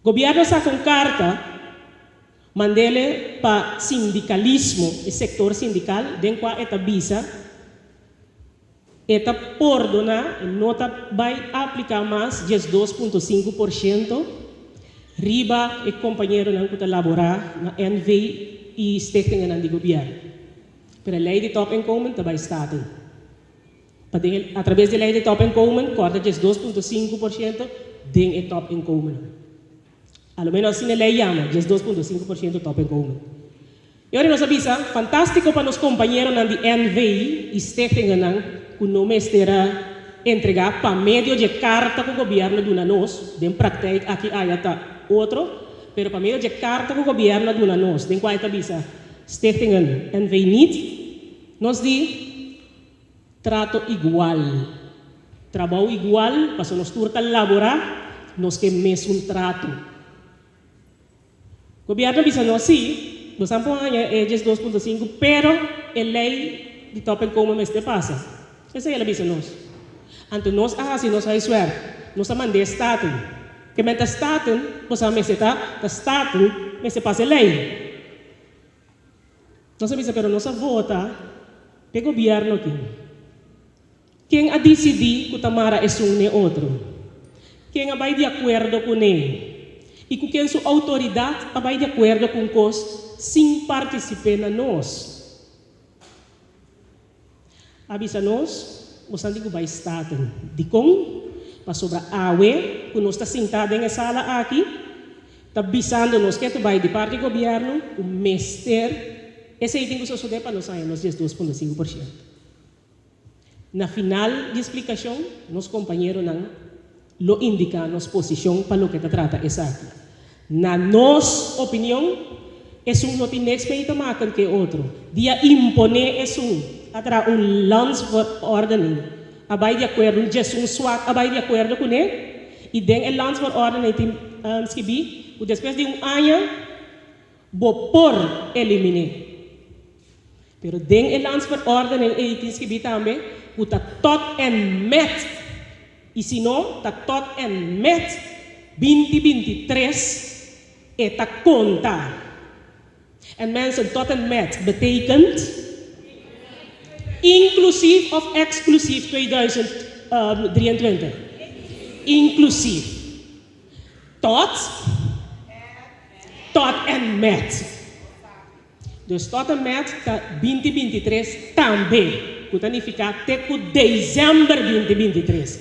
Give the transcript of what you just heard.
Gobierno saca uma carta, mandele para sindicalismo, o sector sindical, dentro da eta visa, eta por donar, nota vai aplicar mais 2,5%, riba e companheiro não que laborar na NV e stichtingen do governo. Para a lei de topinkomen também está. Através da lei de topinkomen, corta 2,5% dentro do topinkomen. Ao menos assim a lei chama 2,5% topinkomen. E agora nós avisa, fantástico para os companheiros da NV e stichtingen que não me estará entregar para meio de carta que o governo dá nós, de prática aqui há outro, mas para meio de carta que o governo dá nós, de qual avisa, stichtingen NV niet, nós diz trato igual, trabalho igual, para nós turta laborar, nós que mesmo trato. O governo avisa nós sim, nós vamos ganhar 2,5, pero a lei de topinkomen mês de passa. Essa é a avisa nós. Então nós assim nós vai suar, nós mandamos staten, que menta staten, nós vamos meter staten, mas se passa lei. Nós avisa pero nós vota, pelo governo aqui. Quem a decidir que o Tamara é um outro, quem vai de acordo com ele. E com quem sua autoridade vai de acordo com os sem participar na nós. Avisa nós, o santigo vai estar de com, para sobre a água, que nós está sentado em sala aqui, está avisando nos que vai de parte do governo, o mestre, esse aí tem que suceder para nós sair nos 2,5%. Na final de explicação, nos companheiros não lo indica nos posição para o que trata essa aqui. Na nossa opinião, não tem respeito mais que outro. Dia imponer atra landsverordening. Abai de acordo, Jesus swak abai de acordo com ele. E den landsverordening tem skibi, o depois de ano, bo por eliminar. Pero den landsverordening e tem skibi também, o ta tot en met. E se não, ta tot en met 2023 eta conta. En mensen, tot en met betekent inclusief of exclusief 2023? Inclusief. Tot en met. Dus tot en met 2023 também. Que significa até dezembro de 2023.